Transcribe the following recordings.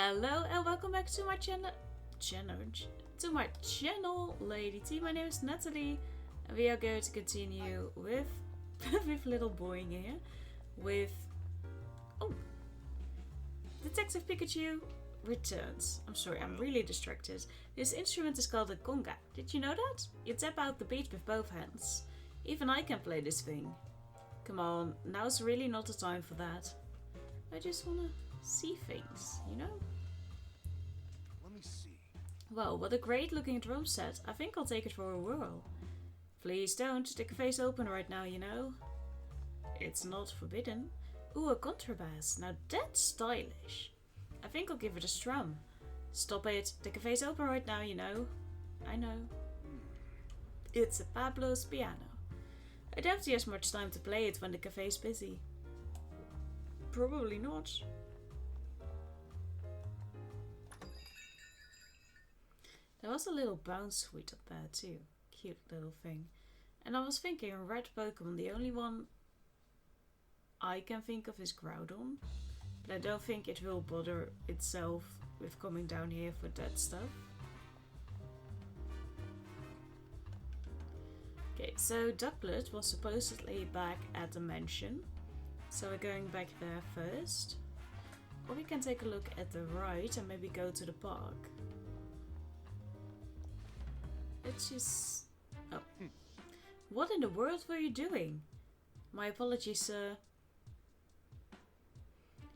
Hello and welcome back to my channel, Lady T. My name is Nathalie and we are going to continue with with little boy here with Detective Pikachu Returns. I'm sorry, I'm really distracted. This instrument is called a conga. Did you know that? You tap out the beat with both hands. Even I can play this thing. Come on, now's really not the time for that. I just wanna see things, you know? Let me see. Well, what a great looking drum set. I think I'll take it for a whirl. Please don't stick a face open right now, you know? It's not forbidden. Ooh, a contrabass. Now that's stylish. I think I'll give it a strum. Stop it. Take a face open right now, you know? I know. It's a Pablo's piano. I doubt he has much time to play it when the cafe's busy. Probably not. There was a little bounce sweet up there too. Cute little thing. And I was thinking, a red Pokemon, the only one I can think of is Groudon. But I don't think it will bother itself with coming down here for that stuff. Okay, so Ducklet was supposedly back at the mansion. So we're going back there first. Or we can take a look at the right and maybe go to the park. Let's just... Oh. What in the world were you doing? My apologies, sir.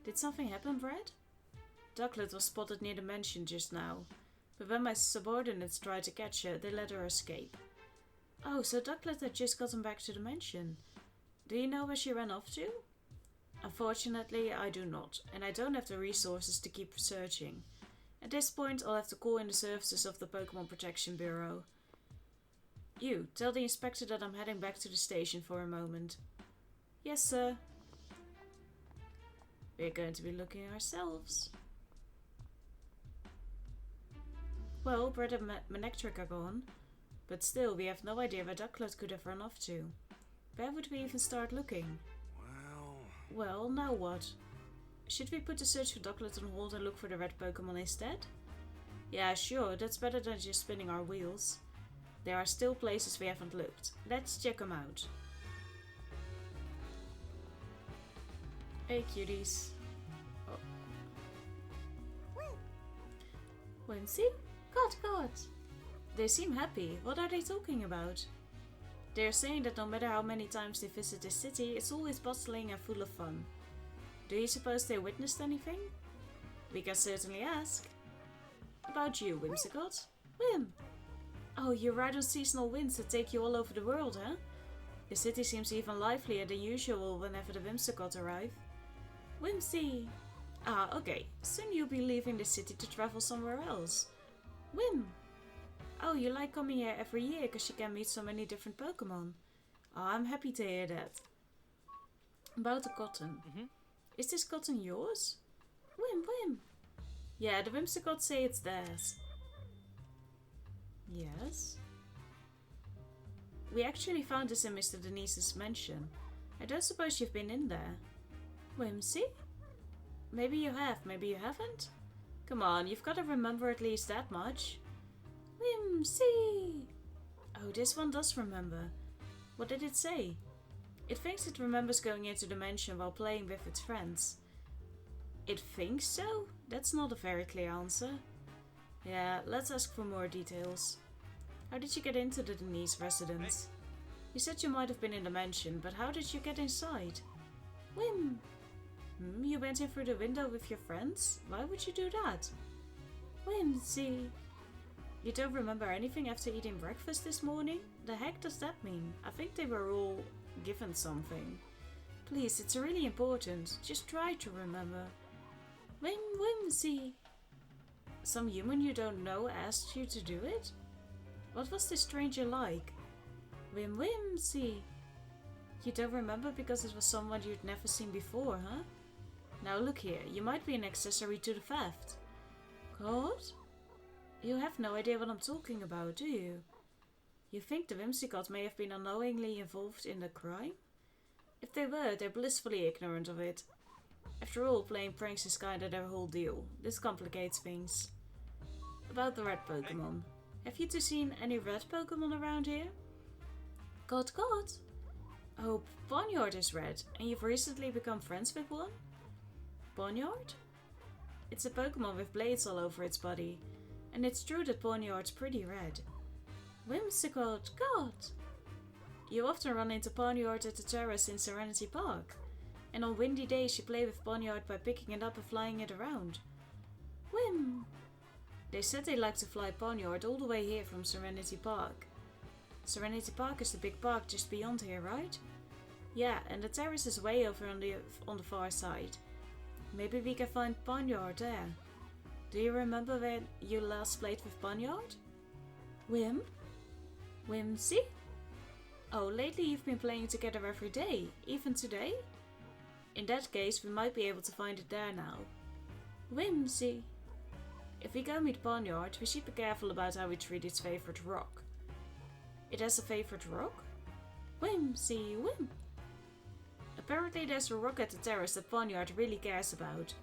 Did something happen, Brad? Ducklet was spotted near the mansion just now. But when my subordinates tried to catch her, they let her escape. Oh, so Ducklet had just gotten back to the mansion. Do you know where she ran off to? Unfortunately, I do not, and I don't have the resources to keep searching. At this point, I'll have to call in the services of the Pokémon Protection Bureau. You, tell the inspector that I'm heading back to the station for a moment. Yes, sir. We're going to be looking ourselves. Well, Brett and Manectric are gone, but still, we have no idea where Ducklet could have run off to. Where would we even start looking? Well, now what? Should we put the search for Ducklet on hold and look for the red Pokemon instead? Yeah, sure, that's better than just spinning our wheels. There are still places we haven't looked. Let's check them out. Hey cuties. Oh. Whimsy? God. They seem happy. What are they talking about? They're saying that no matter how many times they visit this city, it's always bustling and full of fun. Do you suppose they witnessed anything? We can certainly ask. About you, Whimsicott? Whim! Oh, you ride on seasonal winds that take you all over the world, huh? The city seems even livelier than usual whenever the Whimsicott arrive. Whimsy! Ah, okay. Soon you'll be leaving the city to travel somewhere else. Whim! Oh, you like coming here every year because you can meet so many different Pokemon. Oh, I'm happy to hear that. About the cotton. Is this cotton yours? Whim! Yeah, the Whimsicott say it's theirs. Yes? We actually found this in Mr. Denise's mansion. I don't suppose you've been in there. Whimsy? Maybe you have, maybe you haven't? Come on, you've got to remember at least that much. Whimsy! Oh, this one does remember. What did it say? It thinks it remembers going into the mansion while playing with its friends. It thinks so? That's not a very clear answer. Yeah, let's ask for more details. How did you get into the Denise residence? You said you might have been in the mansion, but how did you get inside? Whim! You went in through the window with your friends? Why would you do that? Whimsy! You don't remember anything after eating breakfast this morning? The heck does that mean? I think they were all given something. Please, it's really important. Just try to remember. Whimsy! Some human you don't know asked you to do it? What was this stranger like? Whimsy! You don't remember because it was someone you'd never seen before, huh? Now look here, you might be an accessory to the theft. God? You have no idea what I'm talking about, do you? You think the Whimsicott may have been unknowingly involved in the crime? If they were, they're blissfully ignorant of it. After all, playing pranks is kinda their whole deal. This complicates things. About the red Pokémon. Have you two seen any red Pokémon around here? God. Oh, Ponyard is red, and you've recently become friends with one? Ponyard? It's a Pokémon with blades all over its body, and it's true that Ponyard's pretty red. Whimsical, God! You often run into Ponyard at the terrace in Serenity Park, and on windy days you play with Ponyard by picking it up and flying it around. Whim! They said they like to fly Ponyard all the way here from Serenity Park. Serenity Park is the big park just beyond here, right? Yeah, and the terrace is way over on the far side. Maybe we can find Ponyard there. Do you remember when you last played with Ponyard? Whim? Whimsy? Oh, lately you've been playing together every day, even today? In that case, we might be able to find it there now. Whimsy. If we go meet Ponyard, we should be careful about how we treat its favorite rock. It has a favorite rock? Whimsy, whim. Apparently there's a rock at the terrace that Ponyard really cares about.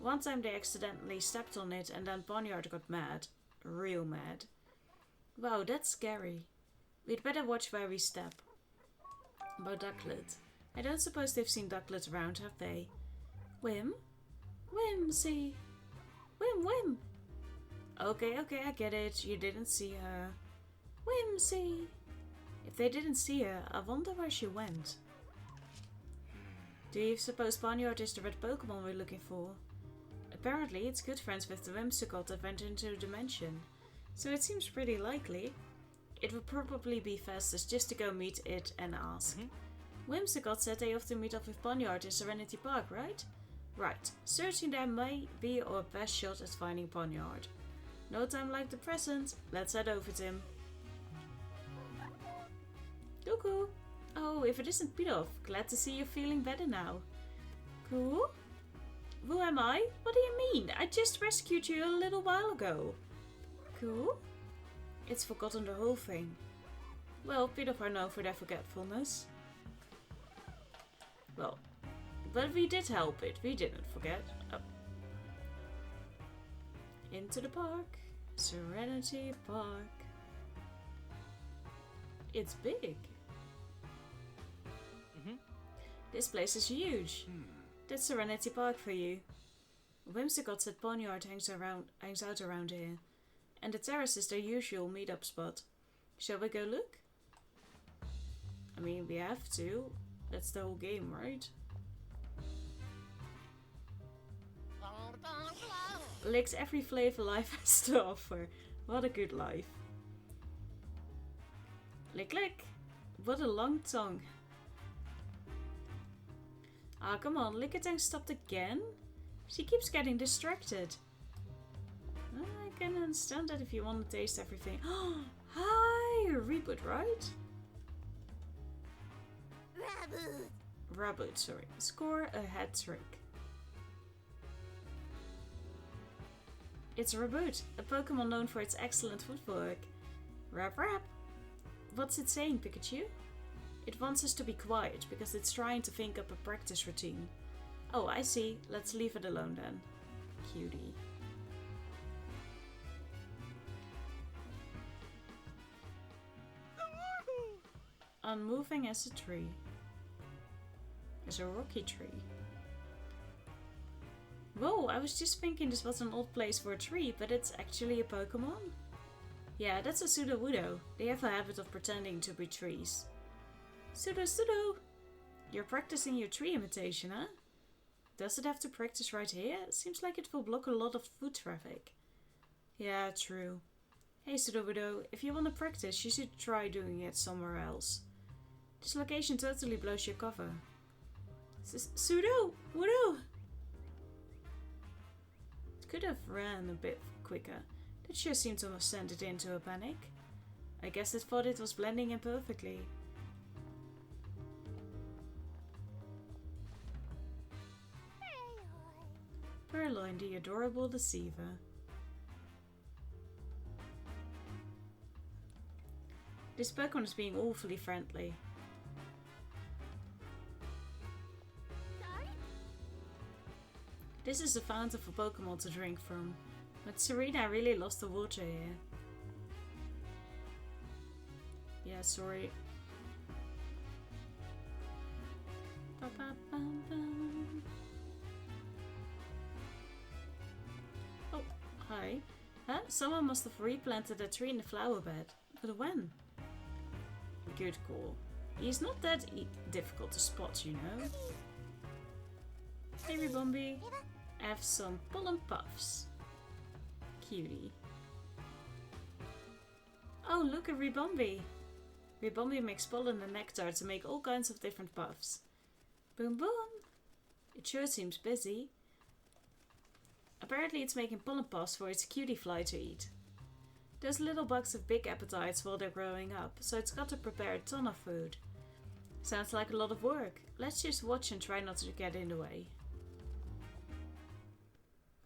One time they accidentally stepped on it and then Ponyard got mad. Real mad. Wow, that's scary. We'd better watch where we step. About Ducklet. I don't suppose they've seen Ducklet around, have they? Whim? Whimsy. Whim. Okay, I get it. You didn't see her. Whimsy. If they didn't see her, I wonder where she went. Do you suppose Ponyard is the red Pokemon we're looking for? Apparently, it's good friends with the Whimsicott that went into the dimension, so it seems pretty likely. It would probably be fastest just to go meet it and ask. Whimsicott said they often meet up with Ponyard in Serenity Park, right? Right. Searching there may be our best shot at finding Ponyard. No time like the present. Let's head over to him. Cuckoo! Oh, if it isn't Pidove, glad to see you feeling better now. Cool? Who am I? What do you mean? I just rescued you a little while ago. Cool? It's forgotten the whole thing. Well, Pidove are known for their forgetfulness. Well, but we did help it. We didn't forget. Oh. Into the park. Serenity Park. It's big. This place is huge. That's Serenity Park for you. Whimsicott said Ponyard hangs out around here. And the terrace is their usual meet-up spot. Shall we go look? I mean, we have to. That's the whole game, right? Licks every flavor life has to offer. What a good life. Lick lick. What a long tongue. Ah, come on, Lickitung stopped again? She keeps getting distracted. I can understand that if you want to taste everything. Hi! Reboot, right? Raboot, sorry. Score a hat trick. It's Raboot, a Pokemon known for its excellent footwork. Rap rap. What's it saying, Pikachu? It wants us to be quiet because it's trying to think up a practice routine. Oh, I see. Let's leave it alone then. Cutie. Unmoving as a tree. As a rocky tree. Whoa, I was just thinking this was an old place for a tree, but it's actually a Pokemon? Yeah, that's a Sudowoodo. They have a habit of pretending to be trees. Sudo! You're practicing your tree imitation, huh? Does it have to practice right here? Seems like it will block a lot of foot traffic. Yeah, true. Hey Sudowoodo, if you want to practice, you should try doing it somewhere else. This location totally blows your cover. Sudowoodo! It could have ran a bit quicker. That sure seemed to have sent it into a panic. I guess it thought it was blending in perfectly. Purloin, the adorable deceiver. This Pokemon is being awfully friendly. This is a fountain for Pokemon to drink from. But Serena really lost the water here. Yeah, sorry. Oh, hi. Huh? Someone must have replanted a tree in the flower bed. But when? Good call. He's not that difficult to spot, you know. Hey, Ribombi. Have some pollen puffs. Cutie. Oh, look at Ribombi. Ribombi makes pollen and nectar to make all kinds of different puffs. Boom boom. It sure seems busy. Apparently it's making pollen puffs for its cutie fly to eat. Those little bugs have big appetites while they're growing up, so it's got to prepare a ton of food. Sounds like a lot of work. Let's just watch and try not to get in the way.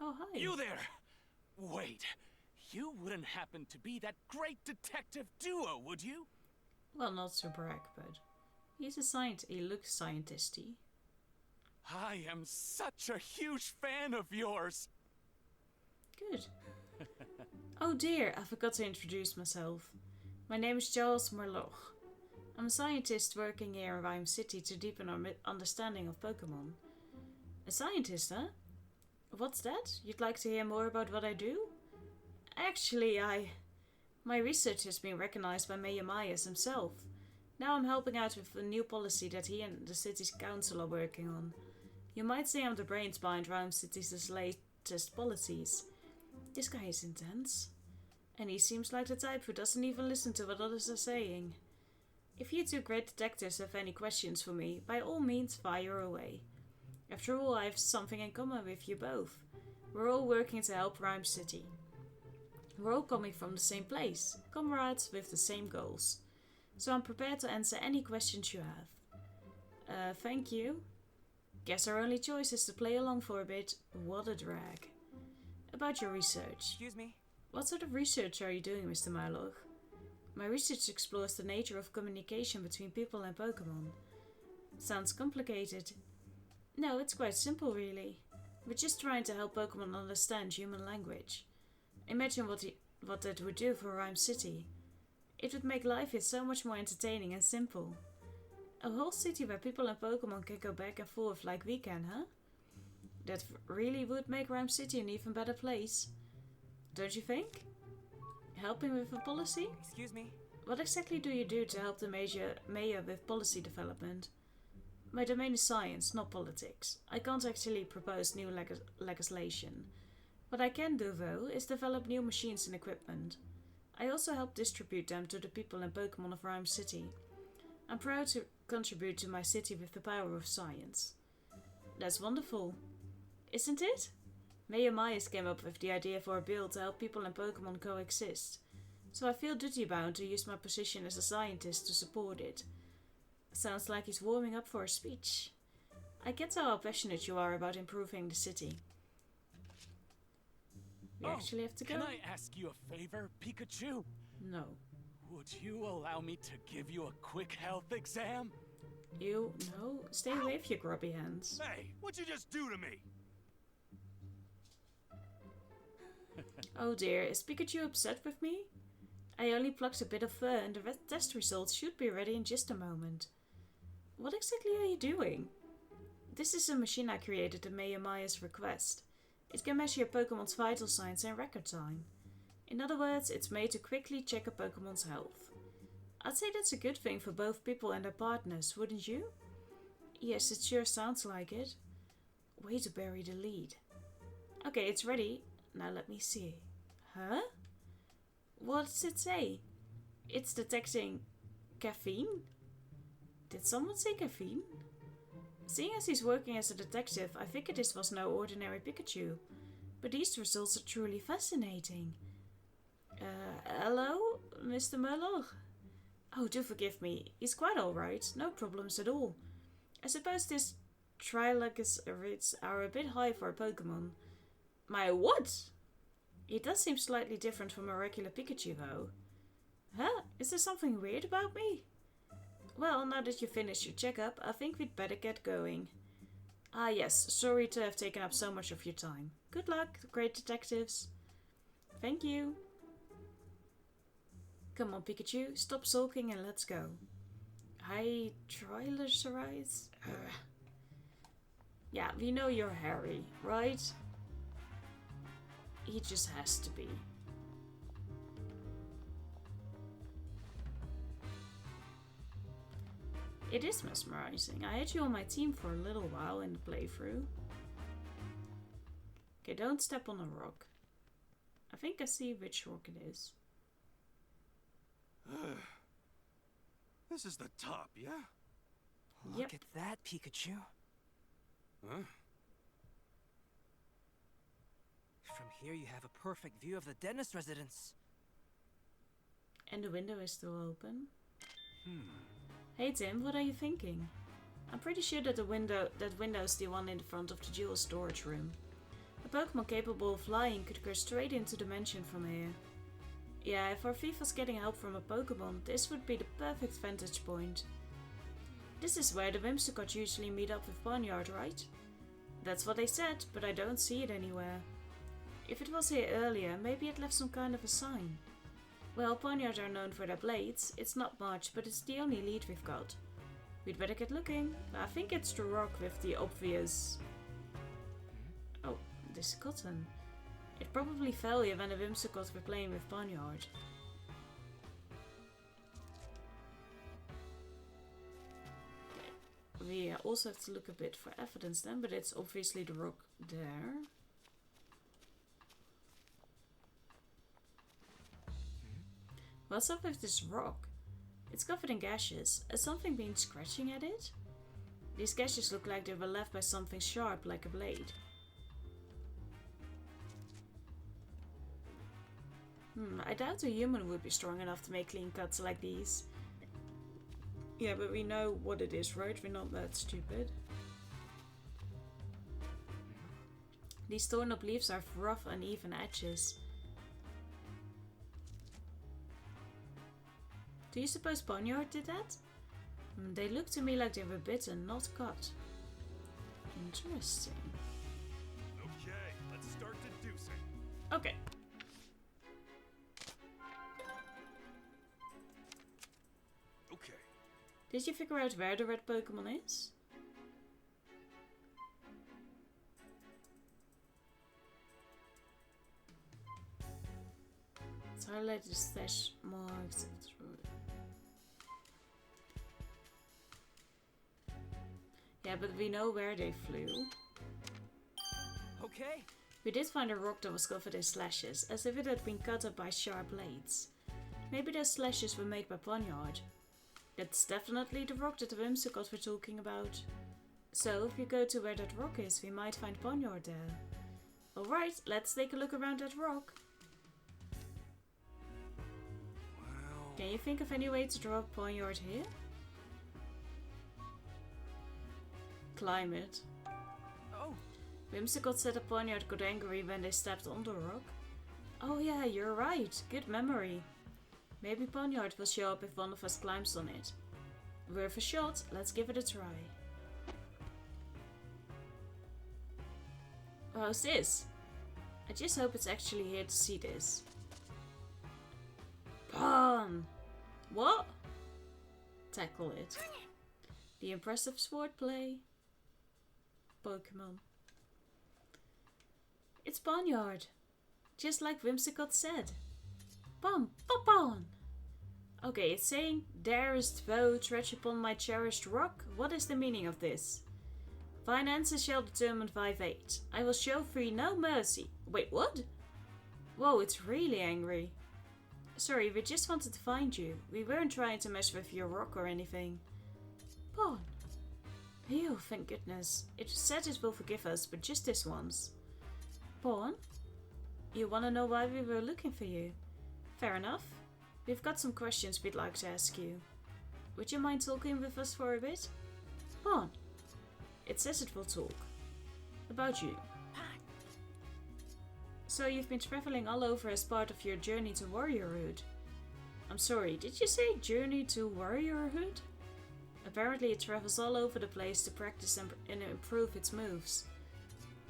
Oh, hi. You there! Wait, you wouldn't happen to be that great detective duo, would you? Well, not to brag, but he's a scientist. He looks scientisty. I am such a huge fan of yours! Good. Oh dear, I forgot to introduce myself. My name is Charles Merloch. I'm a scientist working here in Rhyme City to deepen our understanding of Pokémon. A scientist, huh? What's that? You'd like to hear more about what I do? Actually, my research has been recognized by Mayor Myers himself. Now I'm helping out with a new policy that he and the city's council are working on. You might say I'm the brains behind Rhyme City's latest policies. This guy is intense. And he seems like the type who doesn't even listen to what others are saying. If you two great detectives have any questions for me, by all means fire away. After all, I have something in common with you both. We're all working to help Rhyme City. We're all coming from the same place, comrades with the same goals. So I'm prepared to answer any questions you have. Thank you. Guess our only choice is to play along for a bit. What a drag. About your research. Excuse me? What sort of research are you doing, Mr. Mylog? My research explores the nature of communication between people and Pokémon. Sounds complicated. No, it's quite simple, really. We're just trying to help Pokémon understand human language. Imagine what that would do for Rhyme City. It would make life here so much more entertaining and simple. A whole city where people and Pokémon can go back and forth like we can, huh? That really would make Rhyme City an even better place. Don't you think? Helping with a policy? Excuse me? What exactly do you do to help the mayor with policy development? My domain is science, not politics. I can't actually propose new legislation. What I can do, though, is develop new machines and equipment. I also help distribute them to the people and Pokémon of Rhyme City. I'm proud to contribute to my city with the power of science. That's wonderful, isn't it? Mayor Myers came up with the idea for a bill to help people and Pokémon coexist, so I feel duty-bound to use my position as a scientist to support it. Sounds like he's warming up for a speech. I get how passionate you are about improving the city. We actually have to go. Can I ask you a favor, Pikachu? No. Would you allow me to give you a quick health exam? You, no. Stay away with your grubby hands. Hey, what'd you just do to me? Oh dear, is Pikachu upset with me? I only plucked a bit of fur and the test results should be ready in just a moment. What exactly are you doing? This is a machine I created at Mayor Myers' request. It can measure your Pokemon's vital signs in record time. In other words, it's made to quickly check a Pokemon's health. I'd say that's a good thing for both people and their partners, wouldn't you? Yes, it sure sounds like it. Way to bury the lead. Okay, it's ready. Now let me see. Huh? What does it say? It's detecting caffeine? Did someone say caffeine? Seeing as he's working as a detective, I figured this was no ordinary Pikachu. But these results are truly fascinating. Hello, Mr. Murloch? Oh, do forgive me. He's quite alright. No problems at all. I suppose this Trilogus are a bit high for a Pokemon. My what? He does seem slightly different from a regular Pikachu though. Huh? Is there something weird about me? Well, now that you finished your checkup, I think we'd better get going. Ah yes, sorry to have taken up so much of your time. Good luck, great detectives. Thank you. Come on, Pikachu, stop sulking and let's go. Hi, Triceratops? Yeah, we know you're Harry, right? He just has to be. It is mesmerizing. I had you on my team for a little while in the playthrough. Okay, don't step on a rock. I think I see which rock it is. This is the top, yeah? Look at that, Pikachu. Huh? From here you have a perfect view of the dentist residence. And the window is still open. Hey Tim, what are you thinking? I'm pretty sure that window's the one in the front of the jewel storage room. A Pokemon capable of flying could go straight into the mansion from here. Yeah, if our thief was getting help from a Pokemon, this would be the perfect vantage point. This is where the Whimsicots usually meet up with Barnyard, right? That's what they said, but I don't see it anywhere. If it was here earlier, maybe it left some kind of a sign. Well, Barnyard are known for their blades. It's not much, but it's the only lead we've got. We'd better get looking. I think it's the rock with the obvious... Oh, this cotton. It probably fell here when the Whimsicots were playing with Barnyard. We also have to look a bit for evidence then, but it's obviously the rock there. What's up with this rock? It's covered in gashes. Has something been scratching at it? These gashes look like they were left by something sharp, like a blade. I doubt a human would be strong enough to make clean cuts like these. Yeah, but we know what it is, right? We're not that stupid. These torn up leaves have rough, uneven edges. Do you suppose Barnyard did that? They look to me like they were bitten, not cut. Interesting. Okay, let's start deducing. Okay. Okay. Did you figure out where the red Pokemon is? Let's highlight the stash marked. Yeah, but we know where they flew. Okay. We did find a rock that was covered in slashes, as if it had been cut up by sharp blades. Maybe those slashes were made by Barnyard. That's definitely the rock that the Whimsicots were talking about. So, if you go to where that rock is, we might find Barnyard there. Alright, let's take a look around that rock. Well... Can you think of any way to draw Barnyard here? Climb it. Oh. Whimsicott said that Barnyard got angry when they stepped on the rock. Oh yeah, you're right. Good memory. Maybe Barnyard will show up if one of us climbs on it. Worth a shot. Let's give it a try. How's this? I just hope it's actually here to see this. Bon! What? Tackle it. The impressive swordplay. Pokemon. It's Barnyard. Just like Whimsicott said. Bon! Bon! Okay, it's saying, Darest foe, tread upon my cherished rock. What is the meaning of this? Finances shall determine 5-8. I will show free no mercy. Wait, what? Whoa, it's really angry. Sorry, we just wanted to find you. We weren't trying to mess with your rock or anything. Bon. Phew, thank goodness. It said it will forgive us, but just this once. Bon? You wanna know why we were looking for you? Fair enough. We've got some questions we'd like to ask you. Would you mind talking with us for a bit? Bon. It says it will talk. About you. So you've been traveling all over as part of your journey to warriorhood. I'm sorry, did you say journey to warriorhood? Apparently it travels all over the place to practice and improve its moves.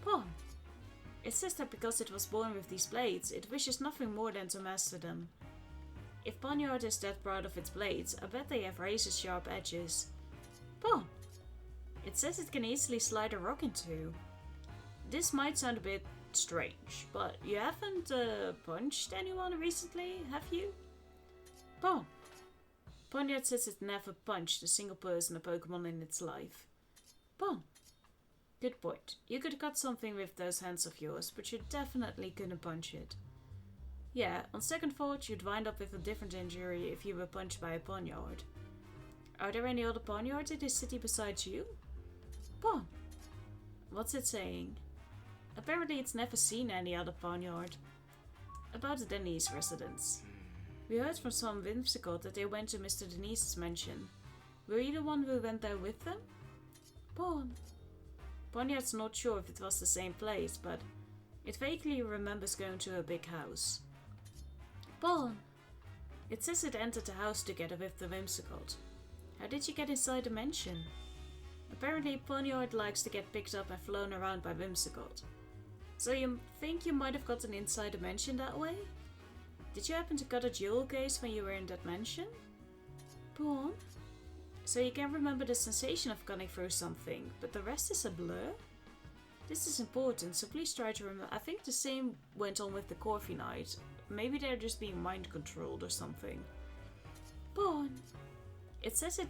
Bon. It says that because it was born with these blades, it wishes nothing more than to master them. If Ponyard is that proud of its blades, I bet they have razor-sharp edges. Bon. It says it can easily slide a rock in two. This might sound a bit strange, but you haven't punched anyone recently, have you? Bon. Ponyard says it never punched a single person or Pokemon in its life. Bon. Good point. You could cut something with those hands of yours, but you definitely couldn't punch it. Yeah, on second thought, you'd wind up with a different injury if you were punched by a Ponyard. Are there any other Ponyards in this city besides you? Bon. What's it saying? Apparently it's never seen any other Ponyard. About the Denise residence. We heard from some Whimsicott that they went to Mr. Denise's mansion. Were you the one who went there with them? Bon. Ponyard's not sure if it was the same place, but it vaguely remembers going to a big house. Bon. It says it entered the house together with the Whimsicott. How did you get inside the mansion? Apparently Ponyard likes to get picked up and flown around by Whimsicott. So you think you might have gotten inside the mansion that way? Did you happen to cut a jewel case when you were in that mansion? Bon. So you can remember the sensation of cutting through something, but the rest is a blur? This is important, so please try to remember. I think the same went on with the Corfi Knight. Maybe they're just being mind controlled or something. Bon. It says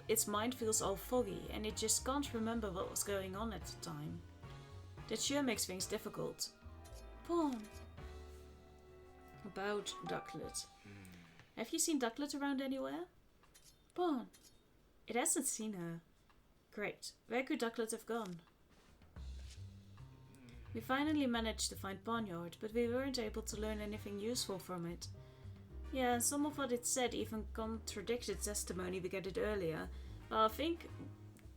its mind feels all foggy and it just can't remember what was going on at the time. That sure makes things difficult. Bon. About Ducklet. Have you seen Ducklet around anywhere? Bon. It hasn't seen her. Great. Where could Ducklet have gone? We finally managed to find Ponyard, but we weren't able to learn anything useful from it. Yeah, and some of what it said even contradicted testimony we gathered earlier. But I think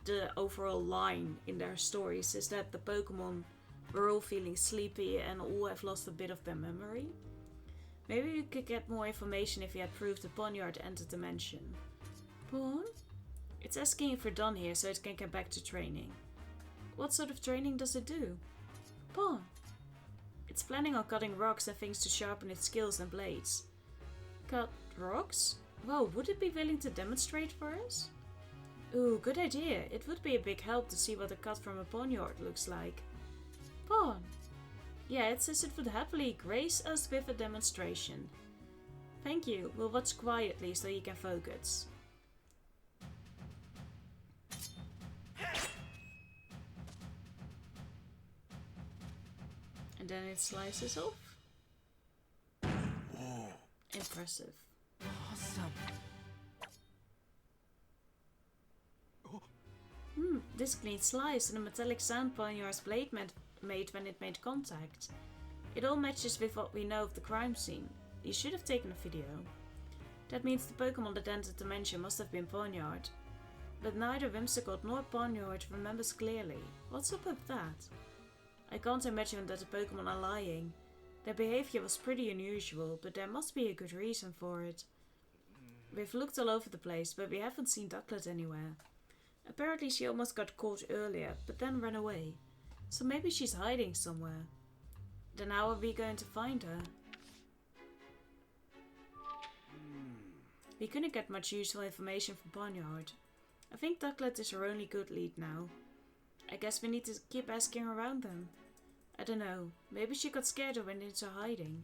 the overall line in their stories is that the Pokemon were all feeling sleepy and all have lost a bit of their memory. Maybe we could get more information if we had proved that Ponyard entered the mansion. Bon? It's asking if we're done here so it can get back to training. What sort of training does it do? Bon. It's planning on cutting rocks and things to sharpen its skills and blades. Cut rocks? Whoa, would it be willing to demonstrate for us? Ooh, good idea. It would be a big help to see what a cut from a Ponyard looks like. Bon. Yeah, it says it would happily grace us with a demonstration. Thank you. We'll watch quietly so you can focus. And then it slices off. Whoa. Impressive. Awesome. This clean slice and a metallic sound Ponyard's blade made when it made contact. It all matches with what we know of the crime scene. You should have taken a video. That means the Pokemon that entered the mansion must have been Ponyard. But neither Whimsicott nor Ponyard remembers clearly. What's up with that? I can't imagine that the Pokemon are lying. Their behavior was pretty unusual, but there must be a good reason for it. We've looked all over the place, but we haven't seen Ducklet anywhere. Apparently she almost got caught earlier, but then ran away. So maybe she's hiding somewhere. Then how are we going to find her? We couldn't get much useful information from Ponyard. I think Ducklet is her only good lead now. I guess we need to keep asking around then. I don't know, maybe she got scared and went into hiding.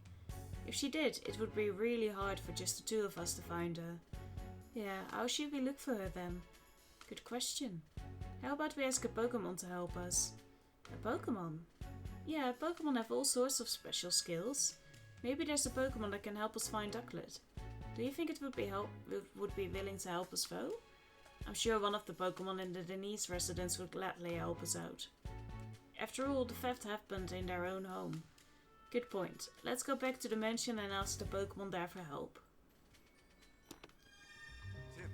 If she did, it would be really hard for just the two of us to find her. Yeah, how should we look for her then? Good question. How about we ask a Pokemon to help us? A Pokemon? Yeah, Pokemon have all sorts of special skills. Maybe there's a Pokemon that can help us find Ducklet. Do you think it would be willing to help us though? I'm sure one of the Pokemon in the Denise residence would gladly help us out. After all, the theft happened in their own home. Good point. Let's go back to the mansion and ask the Pokemon there for help. Tip.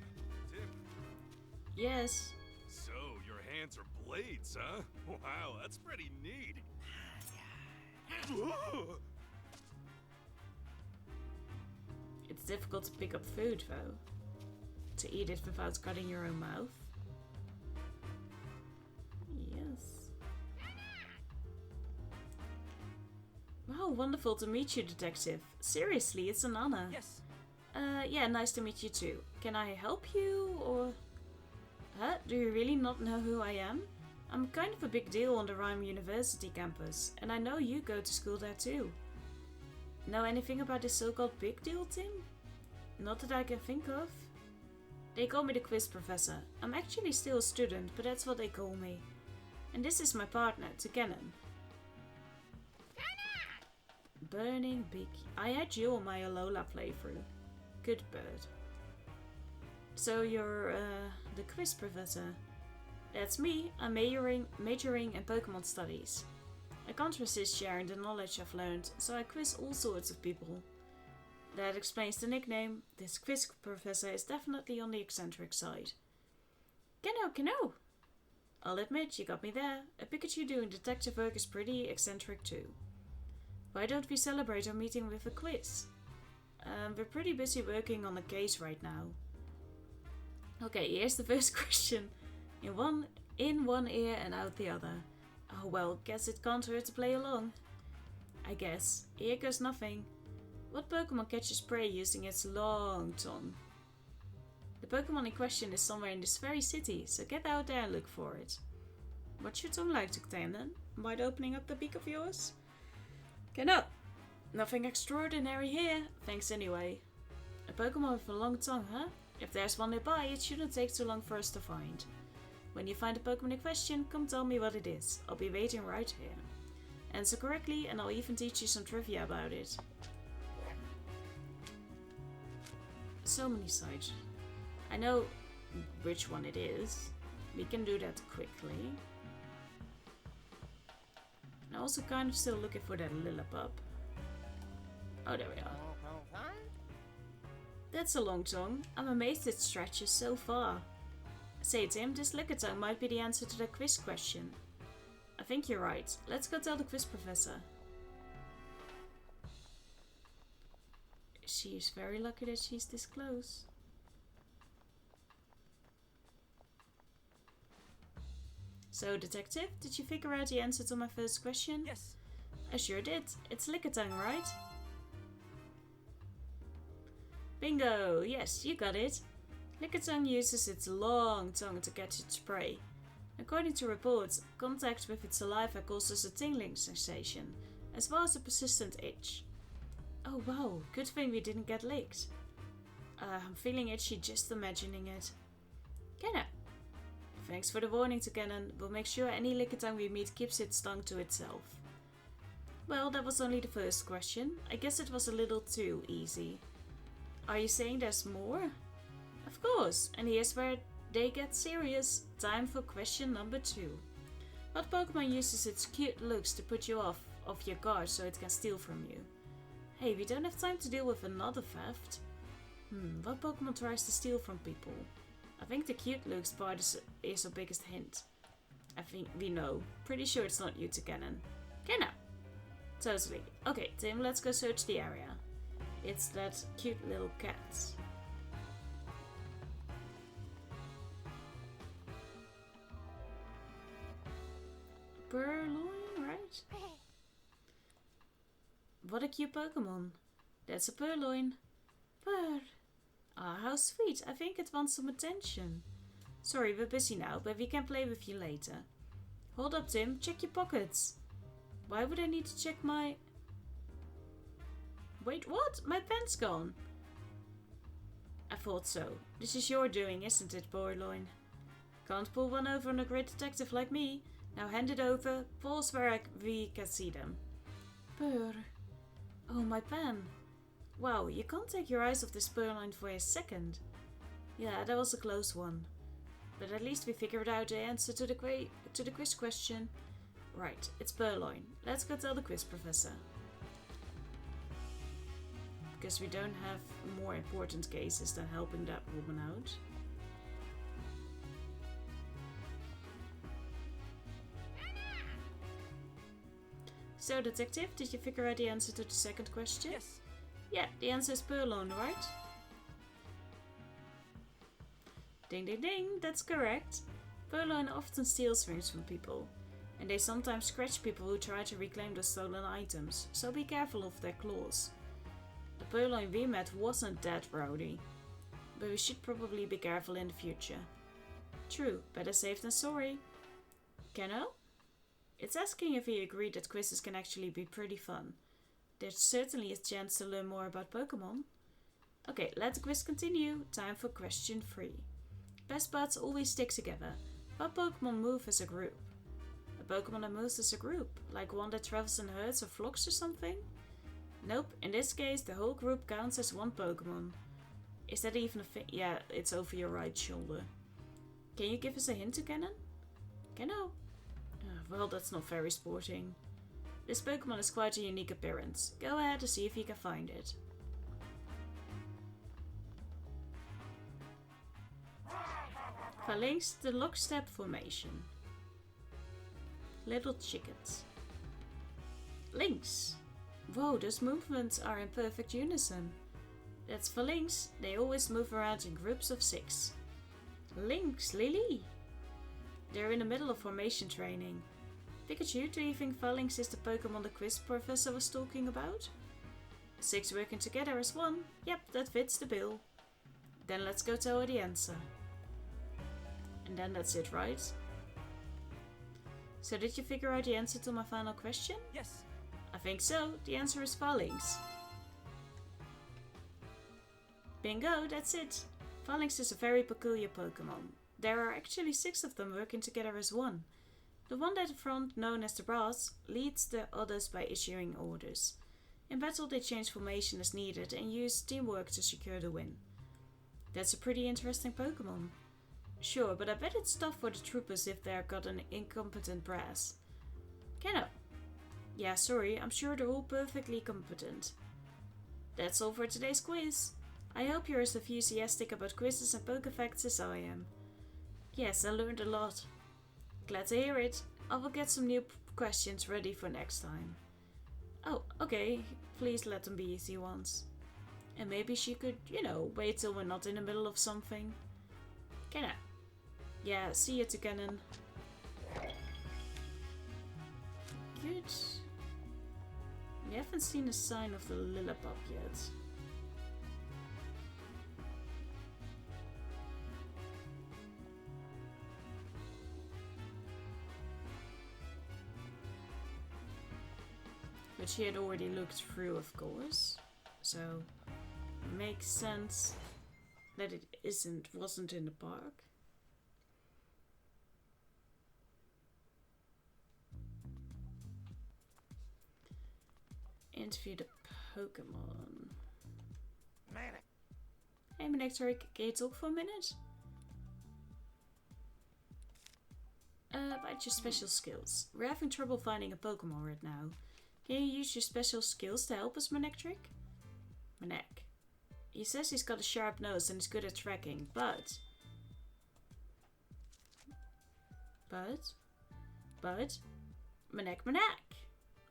Yes. So, your hands are blades, huh? Wow, that's pretty neat. It's difficult to pick up food though. To eat it without cutting your own mouth. wonderful to meet you, Detective. Seriously, it's an honor. Yes. Yeah, nice to meet you too. Can I help you, or... Huh? Do you really not know who I am? I'm kind of a big deal on the Rhyme University campus, and I know you go to school there too. Know anything about this so-called big deal thing? Not that I can think of. They call me the quiz professor. I'm actually still a student, but that's what they call me. And this is my partner, Cannon. Burning Big. I had you on my Alola playthrough. Good bird. So you're the quiz professor. That's me. I'm majoring in Pokemon studies. I can't resist sharing the knowledge I've learned, so I quiz all sorts of people. That explains the nickname. This quiz professor is definitely on the eccentric side. Keno! I'll admit, you got me there. A Pikachu doing detective work is pretty eccentric too. Why don't we celebrate our meeting with a quiz? We're pretty busy working on a case right now. Okay, here's the first question. In one ear and out the other. Oh well, guess it can't hurt to play along. I guess. Here goes nothing. What Pokemon catches prey using its long tongue? The Pokemon in question is somewhere in this very city, so get out there and look for it. What's your tongue like, Tandon? Mind opening up the beak of yours? Get up! Nothing extraordinary here, thanks anyway. A Pokemon with a long tongue, huh? If there's one nearby, it shouldn't take too long for us to find. When you find the Pokemon in question, come tell me what it is. I'll be waiting right here. Answer correctly and I'll even teach you some trivia about it. So many sides. I know which one it is. We can do that quickly. And I'm also kind of still looking for that Lillipup. Oh, there we are. That's a long tongue. I'm amazed it stretches so far. Say, Tim, this Lickitung might be the answer to the quiz question. I think you're right. Let's go tell the quiz professor. She's very lucky that she's this close. So, Detective, did you figure out the answer to my first question? Yes. I sure did. It's Lickitung, right? Bingo! Yes, you got it. Lickitung uses its long tongue to catch its prey. According to reports, contact with its saliva causes a tingling sensation, as well as a persistent itch. Oh wow, good thing we didn't get licked. I'm feeling itchy just imagining it. Kenna! Thanks for the warning, Cannon. We'll make sure any Lickitung we meet keeps its tongue to itself. Well, that was only the first question. I guess it was a little too easy. Are you saying there's more? Of course, and here's where they get serious. Time for question number 2. What Pokemon uses its cute looks to put you off your guard so it can steal from you? Hey, we don't have time to deal with another theft. What Pokemon tries to steal from people? I think the cute looks part is our biggest hint. I think we know. Pretty sure it's not you, Cannon. Kenna! Totally. Okay, Tim, let's go search the area. It's that cute little cat. Purloin, right? What a cute Pokemon. That's a Purloin. Purr. Ah, how sweet. I think it wants some attention. Sorry, we're busy now, but we can play with you later. Hold up, Tim. Check your pockets. Why would I need to check my... Wait, what? My pen's gone. I thought so. This is your doing, isn't it, Purloin? Can't pull one over on a great detective like me. Now hand it over. Pause where we can see them. Purr. Oh, my pen. Wow, you can't take your eyes off this Purloin for a second. Yeah, that was a close one. But at least we figured out the answer to the quiz question. Right, it's Purloin. Let's go tell the quiz professor. Because we don't have more important cases than helping that woman out. So, Detective, did you figure out the answer to the second question? Yes. Yeah, the answer is Purloin, right? Ding ding ding, that's correct. Purloin often steals things from people. And they sometimes scratch people who try to reclaim the stolen items, so be careful of their claws. The purloin we met wasn't that rowdy, but we should probably be careful in the future. True, better safe than sorry. Keno? It's asking if he agreed that quizzes can actually be pretty fun. There's certainly a chance to learn more about Pokémon. Okay, let the quiz continue. Time for question 3. Best buds always stick together. What Pokémon move as a group? A Pokémon that moves as a group, like one that travels in herds or flocks or something? Nope, in this case the whole group counts as one Pokémon. Is that even a thing? Yeah, it's over your right shoulder. Can you give us a hint to Cannon? Keno? Well, that's not very sporting. This Pokémon has quite a unique appearance. Go ahead and see if you can find it. Phalanx, the lockstep formation. Little chickens. Lynx. Whoa, those movements are in perfect unison. That's Phalanx. They always move around in groups of 6. Lynx, Lily. They're in the middle of formation training. Pikachu, do you think Phalanx is the Pokemon the quiz professor was talking about? 6 working together as one? Yep, that fits the bill. Then let's go tell her the answer. And then that's it, right? So did you figure out the answer to my final question? Yes. I think so. The answer is Phalanx. Bingo, that's it. Phalanx is a very peculiar Pokemon. There are actually 6 of them working together as one. The one at the front, known as the Brass, leads the others by issuing orders. In battle they change formation as needed and use teamwork to secure the win. That's a pretty interesting Pokemon. Sure, but I bet it's tough for the troopers if they've got an incompetent Brass. Keno. Yeah, sorry, I'm sure they're all perfectly competent. That's all for today's quiz. I hope you're as enthusiastic about quizzes and Pokefacts as I am. Yes, I learned a lot. Glad to hear it. I will get some new questions ready for next time. Oh, okay. Please let them be easy ones. And maybe she could, wait till we're not in the middle of something. Kenna. Yeah, see you to Cannon. Good. We haven't seen a sign of the Lillipup yet. But she had already looked through, of course. So, makes sense that it wasn't in the park. Interview the Pokémon. Manic. Hey Manectric, can you talk for a minute? About your special skills. We're having trouble finding a Pokémon right now. Can you use your special skills to help us, Manectric? Manek. He says he's got a sharp nose and is good at tracking, but... Manek.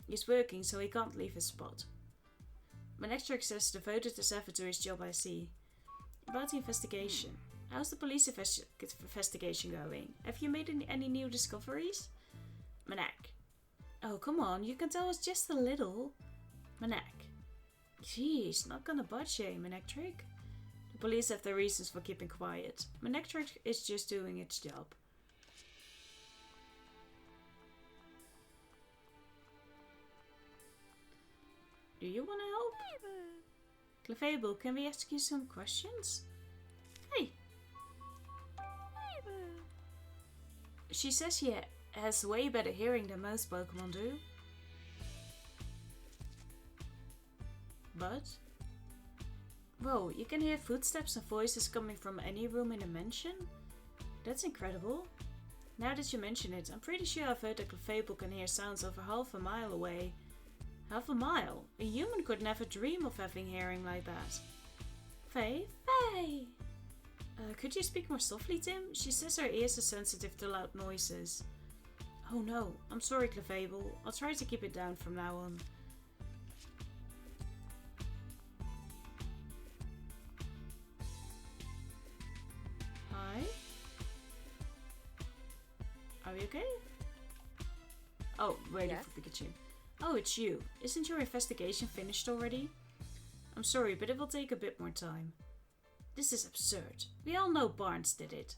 He's working, so he can't leave his spot. Manectric says devoted as ever to his job, I see. About the investigation. How's the police investigation going? Have you made any new discoveries? Manek. Oh, come on, you can tell us just a little. Manek. Jeez, not gonna budge, eh, Manectric? The police have their reasons for keeping quiet. Manectric is just doing its job. Do you want to help? Clefable, can we ask you some questions? Hey! She says she has way better hearing than most Pokemon do. But? Whoa, you can hear footsteps and voices coming from any room in a mansion? That's incredible. Now that you mention it, I'm pretty sure I've heard that Clefable can hear sounds over half a mile away. Half a mile? A human could never dream of having hearing like that. Faye? Could you speak more softly, Tim? She says her ears are sensitive to loud noises. Oh no, I'm sorry, Clefable. I'll try to keep it down from now on. Hi? Are we okay? Oh, waiting Yes? for Pikachu. Oh, it's you. Isn't your investigation finished already? I'm sorry, but it will take a bit more time. This is absurd. We all know Barnes did it.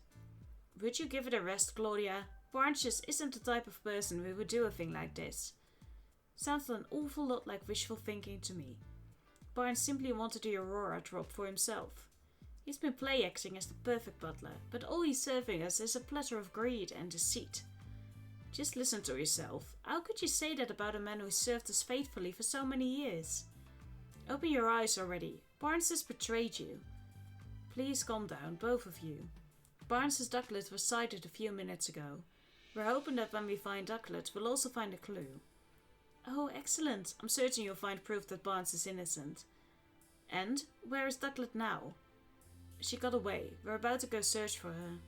Would you give it a rest, Claudia? Barnes just isn't the type of person who would do a thing like this. Sounds an awful lot like wishful thinking to me. Barnes simply wanted the Aurora Drop for himself. He's been play acting as the perfect butler, but all he's serving us is a platter of greed and deceit. Just listen to yourself. How could you say that about a man who served us faithfully for so many years? Open your eyes already. Barnes has betrayed you. Please calm down, both of you. Barnes's ducklet was sighted a few minutes ago. We're hoping that when we find Ducklet, we'll also find a clue. Oh, excellent. I'm certain you'll find proof that Barnes is innocent. And where is Ducklet now? She got away. We're about to go search for her.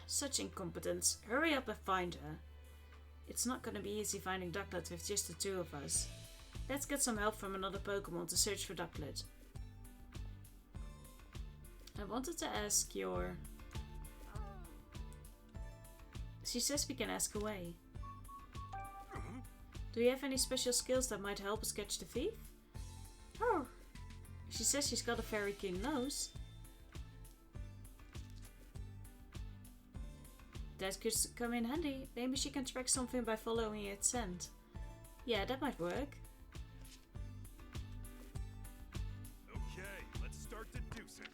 Such incompetence. Hurry up and find her. It's not gonna be easy finding Ducklet with just the two of us. Let's get some help from another Pokémon to search for Ducklet. I wanted to ask your... She says we can ask away. Do you have any special skills that might help us catch the thief? Oh. She says she's got a very keen nose. That could come in handy. Maybe she can track something by following its scent. Yeah, that might work. Okay, let's start deducing.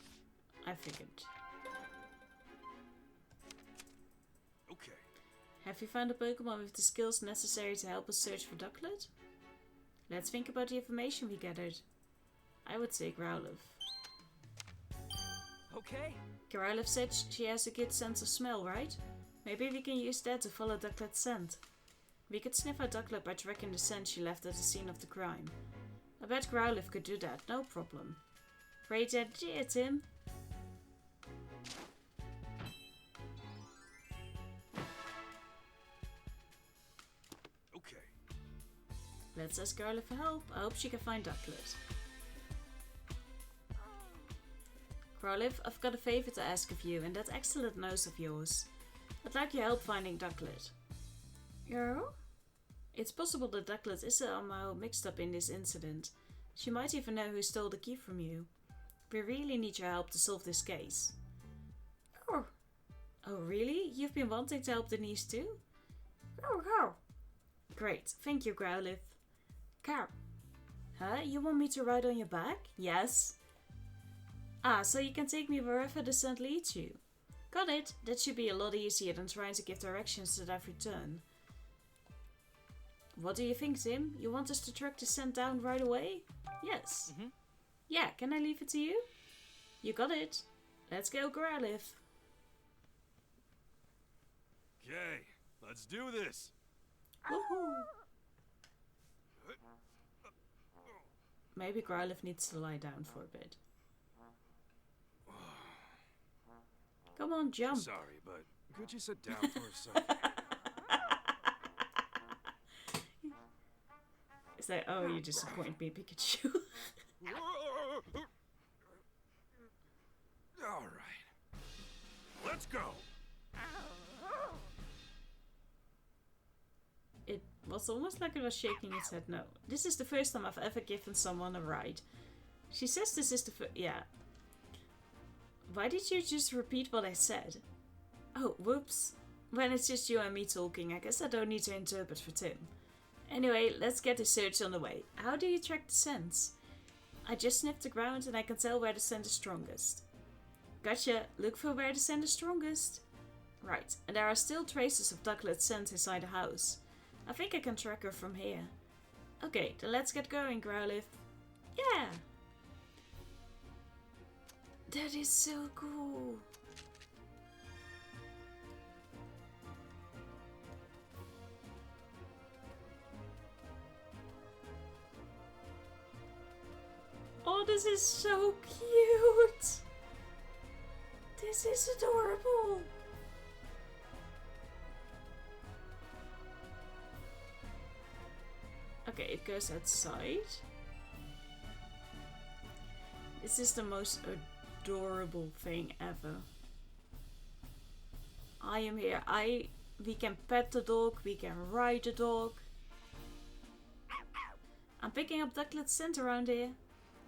I figured. Okay. Have you found a Pokemon with the skills necessary to help us search for Ducklet? Let's think about the information we gathered. I would say Growlithe. Okay. Growlithe said she has a good sense of smell, right? Maybe we can use that to follow Ducklet's scent. We could sniff out Ducklet by tracking the scent she left at the scene of the crime. I bet Growlithe could do that, no problem. Great idea, Tim. Okay. Let's ask Growlithe for help. I hope she can find Ducklet. Growlithe, I've got a favor to ask of you, and that excellent nose of yours. I'd like your help finding Ducklet. Yeah? It's possible that Ducklet is somehow mixed up in this incident. She might even know who stole the key from you. We really need your help to solve this case. Oh. Oh, really? You've been wanting to help Denise too? Oh. Great. Thank you, Growlithe. Car. Huh? You want me to ride on your back? Yes. Ah, so you can take me wherever the scent leads you. Got it. That should be a lot easier than trying to give directions at every turn. What do you think, Tim? You want us to track the scent down right away? Yes. Mm-hmm. Yeah, can I leave it to you? You got it. Let's go, Growlithe. Okay, let's do this. Woohoo! Maybe Growlithe needs to lie down for a bit. Come on, jump. Sorry, but could you sit down for a second? It's like, oh, you disappoint me, Pikachu. All right. Let's go. It was almost like it was shaking its head no. This is the first time I've ever given someone a ride. She says this is the first... Yeah. Why did you just repeat what I said? Oh, whoops. When it's just you and me talking, I guess I don't need to interpret for Tim. Anyway, let's get the search on the way. How do you track the scents? I just sniffed the ground and I can tell where the scent is strongest. Gotcha. Look for where the scent is strongest. Right, and there are still traces of Ducklet's scent inside the house. I think I can track her from here. Okay, then let's get going, Growlithe. Yeah! That is so cool. Oh, this is so cute. This is adorable. Okay, it goes outside. This is the most adorable thing ever. I am here. I We can pet the dog, we can ride the dog. I'm picking up Ducklet's scent around here.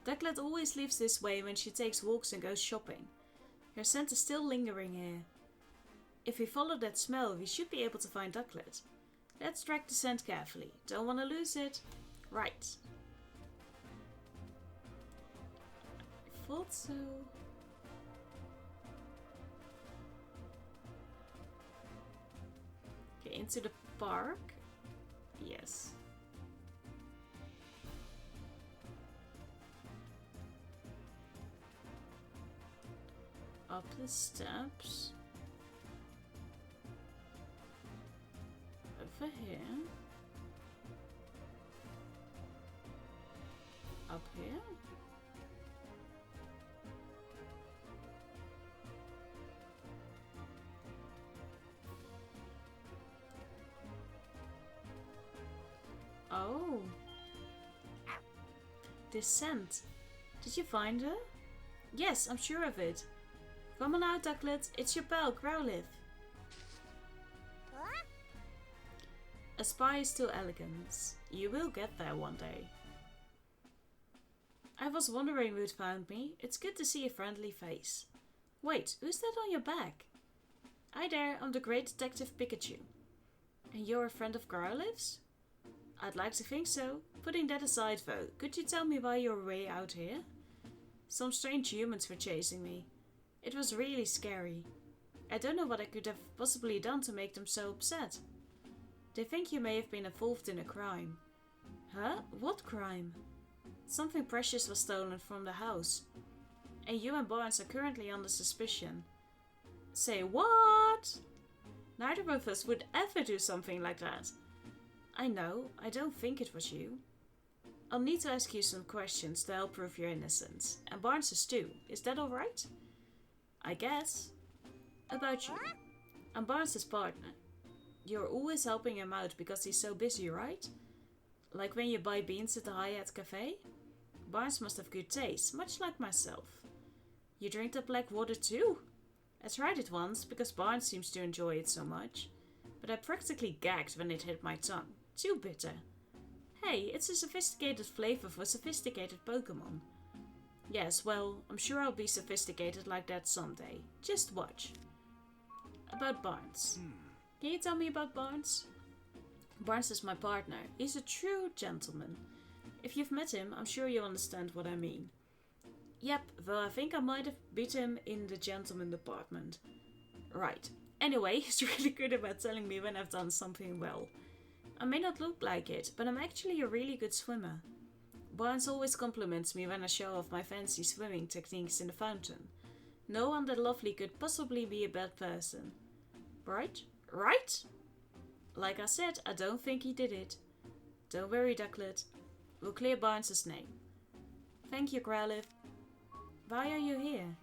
Ducklet always leaves this way when she takes walks and goes shopping. Her scent is still lingering here. If we follow that smell, we should be able to find Ducklet. Let's track the scent carefully. Don't want to lose it. Right. I thought so. Okay, into the park. Yes. Up the steps. Over here. Up here. Oh. This scent. Did you find her? Yes, I'm sure of it. Come on out, Ducklet. It's your pal, Growlithe. Aspires to elegance. You will get there one day. I was wondering who'd found me. It's good to see a friendly face. Wait, who's that on your back? Hi there, I'm the great Detective Pikachu. And you're a friend of Growlithe's? I'd like to think so. Putting that aside though, could you tell me why you're way out here? Some strange humans were chasing me. It was really scary. I don't know what I could have possibly done to make them so upset. They think you may have been involved in a crime. Huh? What crime? Something precious was stolen from the house. And you and Barnes are currently under suspicion. Say what? Neither of us would ever do something like that. I know, I don't think it was you. I'll need to ask you some questions to help prove your innocence. And Barnes too. Is that alright? I guess. About you. I'm Barnes' partner. You're always helping him out because he's so busy, right? Like when you buy beans at the Hyatt Cafe? Barnes must have good taste, much like myself. You drink that black water too? I tried it once because Barnes seems to enjoy it so much. But I practically gagged when it hit my tongue. Too bitter. Hey, it's a sophisticated flavor for sophisticated Pokémon. Yes, well, I'm sure I'll be sophisticated like that someday. Just watch. About Barnes. Can you tell me about Barnes? Barnes is my partner. He's a true gentleman. If you've met him, I'm sure you'll understand what I mean. Yep, though I think I might have beat him in the gentleman department. Right. Anyway, he's really good about telling me when I've done something well. I may not look like it, but I'm actually a really good swimmer. Barnes always compliments me when I show off my fancy swimming techniques in the fountain. No one that lovely could possibly be a bad person. Right? Right? Like I said, I don't think he did it. Don't worry, Ducklet. We'll clear Barnes' name. Thank you, Growlithe. Why are you here?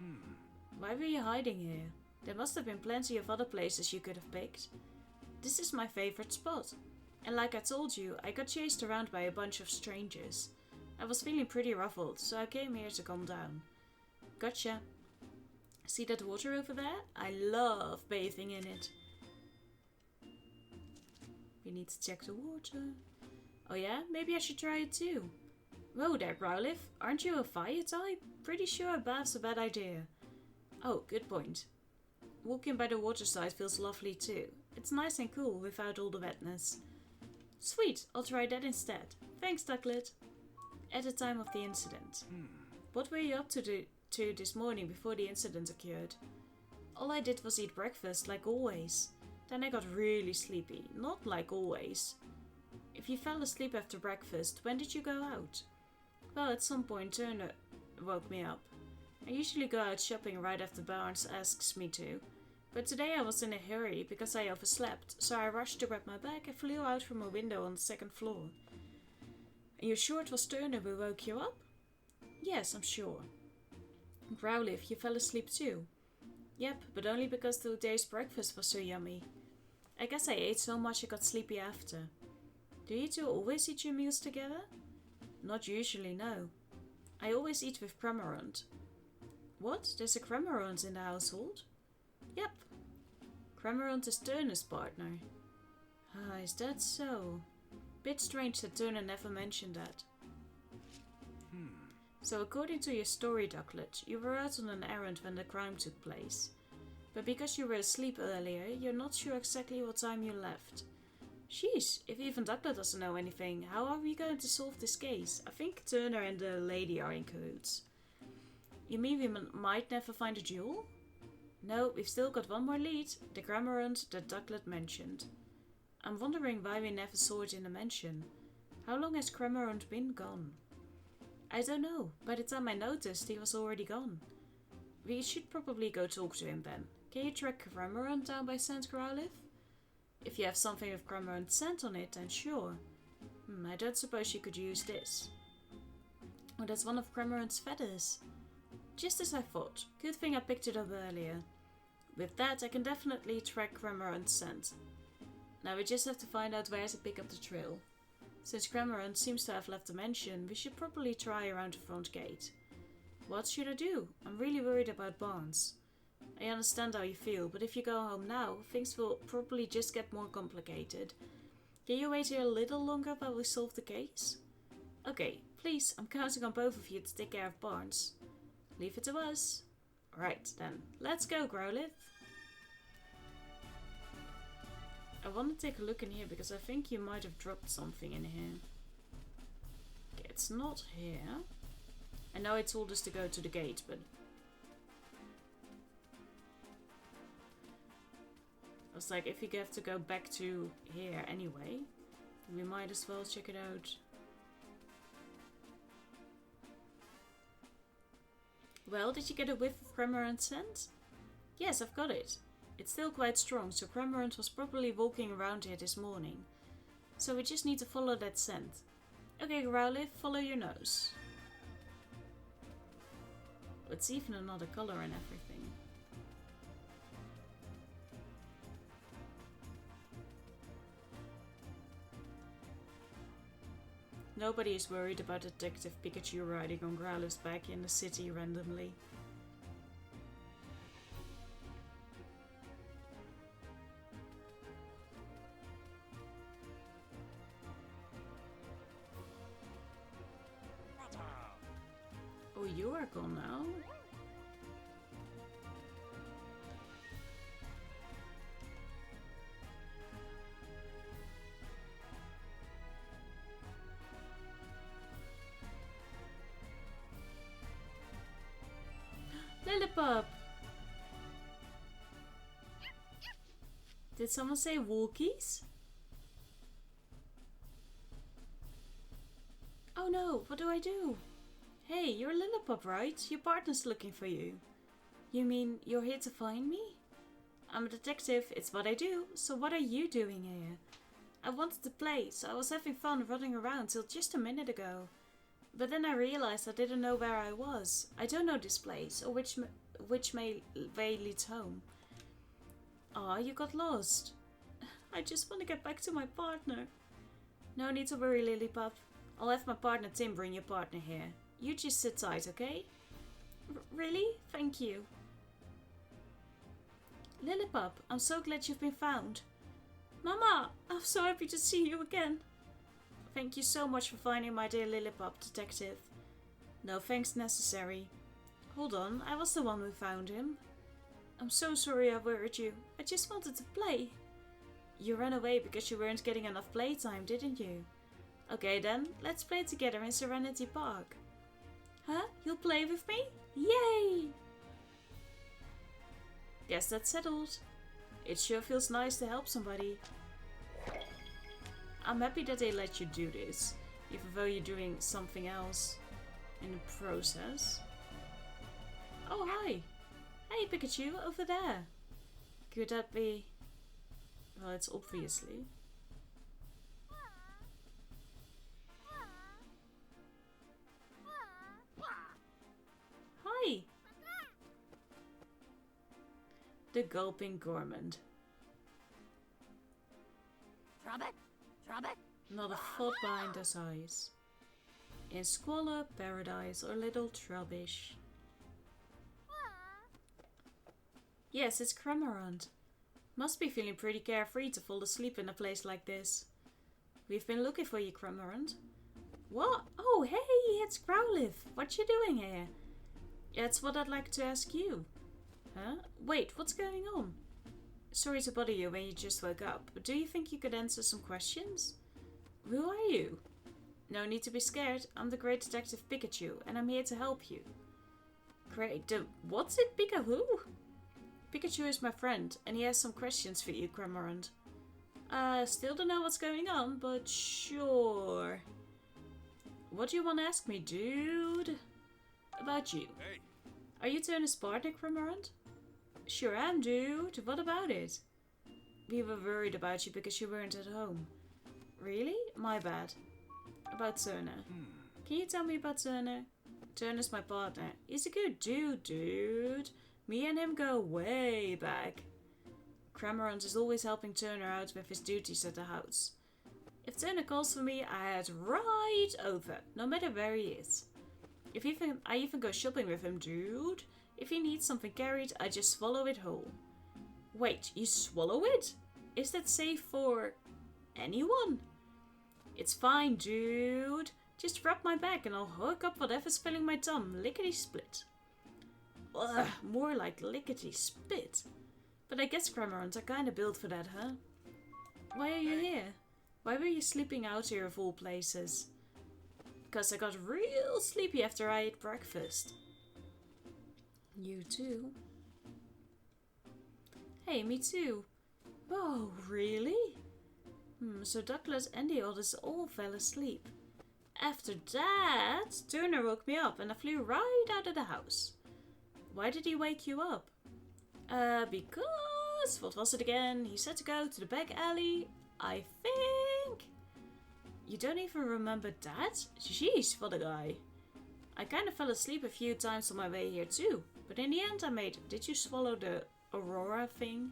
Why were you hiding here? There must have been plenty of other places you could have picked. This is my favorite spot. And like I told you, I got chased around by a bunch of strangers. I was feeling pretty ruffled, so I came here to calm down. Gotcha. See that water over there? I love bathing in it. We need to check the water. Oh yeah? Maybe I should try it too. Whoa there, Growlithe. Aren't you a fire type? Pretty sure a bath's a bad idea. Oh, good point. Walking by the waterside feels lovely too. It's nice and cool without all the wetness. Sweet, I'll try that instead. Thanks, Ducklet. At the time of the incident. What were you up to this morning before the incident occurred? All I did was eat breakfast, like always. Then I got really sleepy, not like always. If you fell asleep after breakfast, when did you go out? Well, at some point Turner woke me up. I usually go out shopping right after Barnes asks me to. But today I was in a hurry because I overslept, so I rushed to grab my bag and flew out from a window on the second floor. Are you sure it was Turner who woke you up? Yes, I'm sure. Growlithe, you fell asleep too? Yep, but only because today's breakfast was so yummy. I guess I ate so much I got sleepy after. Do you two always eat your meals together? Not usually, no. I always eat with Cramorant. What? There's a Cramorant in the household? Yep. Cramorant is Turner's partner. Ah, is that so? Bit strange that Turner never mentioned that. So according to your story, Ducklet, you were out on an errand when the crime took place. But because you were asleep earlier, you're not sure exactly what time you left. Sheesh, if even Ducklet doesn't know anything, how are we going to solve this case? I think Turner and the lady are in cahoots. You mean we might never find a jewel? No, we've still got one more lead, the Cramorant that Ducklet mentioned. I'm wondering why we never saw it in the mansion. How long has Cramorant been gone? I don't know. By the time I noticed, he was already gone. We should probably go talk to him then. Can you track Cramorant down by St. Growlithe? If you have something with Cramorant's scent on it, then sure. I don't suppose you could use this. Oh, that's one of Cramorant's feathers. Just as I thought. Good thing I picked it up earlier. With that, I can definitely track Cramorant's scent. Now we just have to find out where to pick up the trail. Since Cramorant seems to have left the mansion, we should probably try around the front gate. What should I do? I'm really worried about Barnes. I understand how you feel, but if you go home now, things will probably just get more complicated. Can you wait here a little longer while we solve the case? Okay, please, I'm counting on both of you to take care of Barnes. Leave it to us. Right then, let's go, Growlithe. I want to take a look in here because I think you might have dropped something in here. Okay, it's not here. I know it told us to go to the gate, but I was like, if you have to go back to here anyway, we might as well check it out. Well, did you get a whiff of Cramorant's scent? Yes, I've got it. It's still quite strong, so Cramorant was probably walking around here this morning. So we just need to follow that scent. Okay, Growlithe, follow your nose. It's even another color and everything. Nobody is worried about Detective Pikachu riding on Growlithe's back in the city randomly. Oh, you are gone now? Lillipup! Did someone say walkies? Oh no, what do I do? Hey, you're Lillipup, right? Your partner's looking for you. You mean you're here to find me? I'm a detective, it's what I do, so what are you doing here? I wanted to play, so I was having fun running around till just a minute ago. But then I realized I didn't know where I was. I don't know this place, or which way leads home. Aw, you got lost. I just want to get back to my partner. No need to worry, Lillipup. I'll have my partner Tim bring your partner here. You just sit tight, okay? Really? Thank you. Lillipup, I'm so glad you've been found. Mama, I'm so happy to see you again. Thank you so much for finding my dear Lillipup, detective. No thanks necessary. Hold on, I was the one who found him. I'm so sorry I worried you. I just wanted to play. You ran away because you weren't getting enough playtime, didn't you? Okay then, let's play together in Serenity Park. Huh? You'll play with me? Yay! Guess that's settled. It sure feels nice to help somebody. I'm happy that they let you do this, even though you're doing something else in the process. Oh, hi! Hey, Pikachu, over there! Could that be... Well, it's obviously... Hi! The Gulping Gourmand. Not a thought behind those eyes. In squalor, paradise, or little Trubbish. Yes, it's Cramorant. Must be feeling pretty carefree to fall asleep in a place like this. We've been looking for you, Cramorant. What? Oh, hey, it's Growlithe. What you doing here? That's what I'd like to ask you. Huh? Wait, what's going on? Sorry to bother you when you just woke up, but do you think you could answer some questions? Who are you? No need to be scared. I'm the great Detective Pikachu, and I'm here to help you. Great. What's it, Pikachu? Pikachu is my friend, and he has some questions for you, Cramorant. Still don't know what's going on, but sure. What do you want to ask me, dude? About you. Hey. Are you Turner's partner, Cramorant? Sure am, dude. What about it? We were worried about you because you weren't at home. Really? My bad. About Turner. Can you tell me about Turner? Turner's my partner. He's a good dude. Me and him go way back. Cramorant is always helping Turner out with his duties at the house. If Turner calls for me, I head right over, no matter where he is. I even go shopping with him, dude. If he needs something carried, I just swallow it whole. Wait, you swallow it? Is that safe for anyone? It's fine, dude. Just rub my back and I'll hook up whatever's filling my tongue, lickety-split. Ugh, more like lickety-spit. But I guess Cramorant are kinda built for that, huh? Why are you here? Why were you sleeping out here of all places? Because I got real sleepy after I ate breakfast. You too? Hey, me too. Oh, really? So Douglas and the others all fell asleep. After that, Turner woke me up and I flew right out of the house. Why did he wake you up? Because, what was it again? He said to go to the back alley, I think. You don't even remember that? Jeez, what a guy. I kind of fell asleep a few times on my way here too, but in the end I made it. Did you swallow the Aurora thing?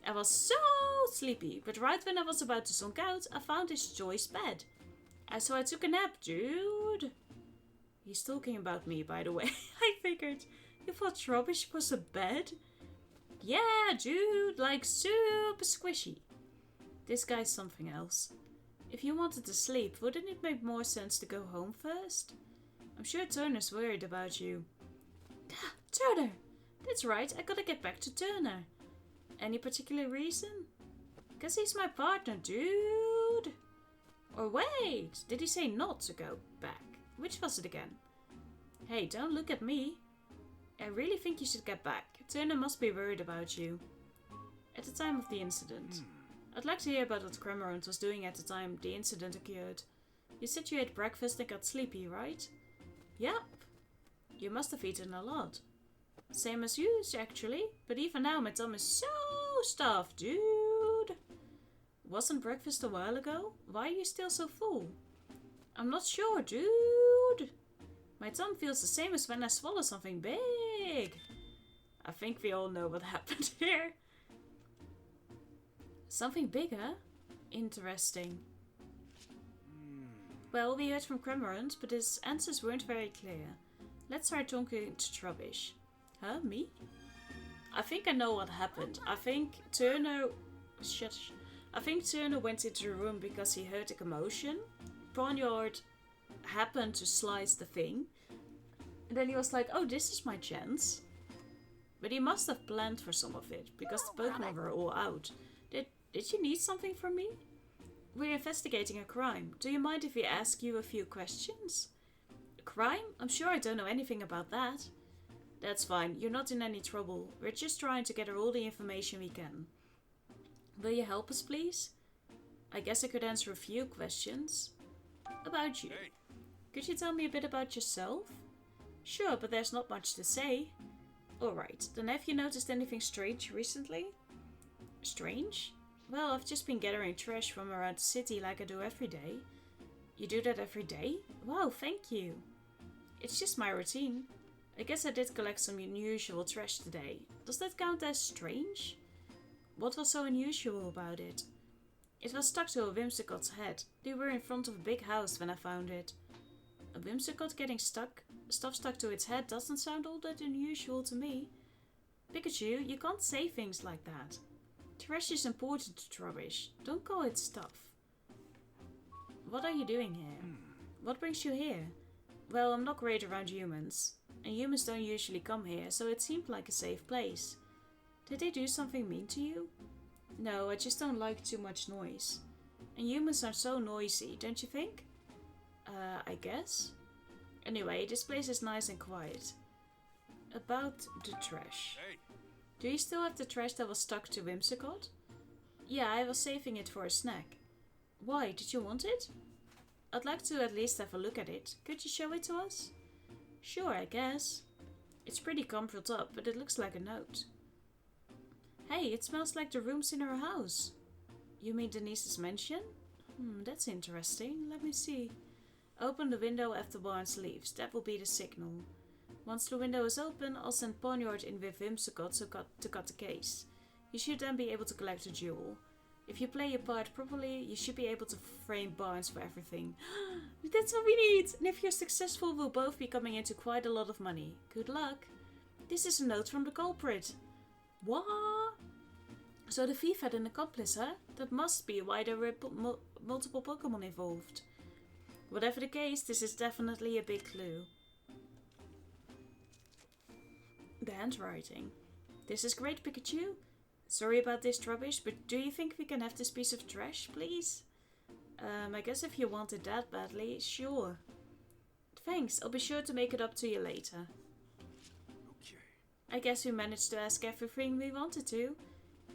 I was so sleepy, but right when I was about to zonk out, I found his choice bed. So I took a nap, dude. He's talking about me, by the way. I figured. You thought rubbish was a bed? Yeah, dude, like super squishy. This guy's something else. If you wanted to sleep, wouldn't it make more sense to go home first? I'm sure Turner's worried about you. Turner! That's right, I gotta get back to Turner. Any particular reason? Because he's my partner, dude. Or wait, did he say not to go back? Which was it again? Hey, don't look at me. I really think you should get back. Turner must be worried about you. At the time of the incident. I'd like to hear about what Cramorant was doing at the time the incident occurred. You said you ate breakfast and got sleepy, right? Yep. You must have eaten a lot. Same as you, actually. But even now my tongue is so stuffed, dude. Wasn't breakfast a while ago? Why are you still so full? I'm not sure, dude. My tongue feels the same as when I swallow something big. I think we all know what happened here. Something bigger? Interesting. Well, we heard from Cramorant, but his answers weren't very clear. Let's try talking to Trubbish. Huh? Me? I think I know what happened. I think Turner went into the room because he heard a commotion. Barnyard happened to slice the thing. And then he was like, oh, this is my chance. But he must have planned for some of it, because the Pokemon were all out. Did you need something from me? We're investigating a crime. Do you mind if we ask you a few questions? A crime? I'm sure I don't know anything about that. That's fine. You're not in any trouble. We're just trying to gather all the information we can. Will you help us, please? I guess I could answer a few questions. About you. Hey. Could you tell me a bit about yourself? Sure, but there's not much to say. Alright, then have you noticed anything strange recently? Strange? Well, I've just been gathering trash from around the city like I do every day. You do that every day? Wow, thank you. It's just my routine. I guess I did collect some unusual trash today. Does that count as strange? What was so unusual about it? It was stuck to a Whimsicott's head. They were in front of a big house when I found it. A Whimsicott getting stuff stuck to its head doesn't sound all that unusual to me. Pikachu, you can't say things like that. Trash is important to Trubbish. Don't call it stuff. What are you doing here? What brings you here? Well, I'm not great around humans. And humans don't usually come here, so it seemed like a safe place. Did they do something mean to you? No, I just don't like too much noise. And humans are so noisy, don't you think? I guess. Anyway, this place is nice and quiet. About the trash. Hey. Do you still have the trash that was stuck to Whimsicott? Yeah, I was saving it for a snack. Why? Did you want it? I'd like to at least have a look at it. Could you show it to us? Sure, I guess. It's pretty crumpled up, but it looks like a note. Hey, it smells like the rooms in our house. You mean Denise's mansion? That's interesting. Let me see. Open the window after Barnes leaves. That will be the signal. Once the window is open, I'll send Ponyard in with Whimsicott to cut the case. You should then be able to collect the jewel. If you play your part properly, you should be able to frame Barnes for everything. That's what we need! And if you're successful, we'll both be coming into quite a lot of money. Good luck. This is a note from the culprit. What? So the thief had an accomplice, huh? That must be why there were multiple Pokémon involved. Whatever the case, this is definitely a big clue. The handwriting. This is great, Pikachu. Sorry about this rubbish, but do you think we can have this piece of trash, please? I guess if you want it that badly, sure. Thanks, I'll be sure to make it up to you later. Okay. I guess we managed to ask everything we wanted to.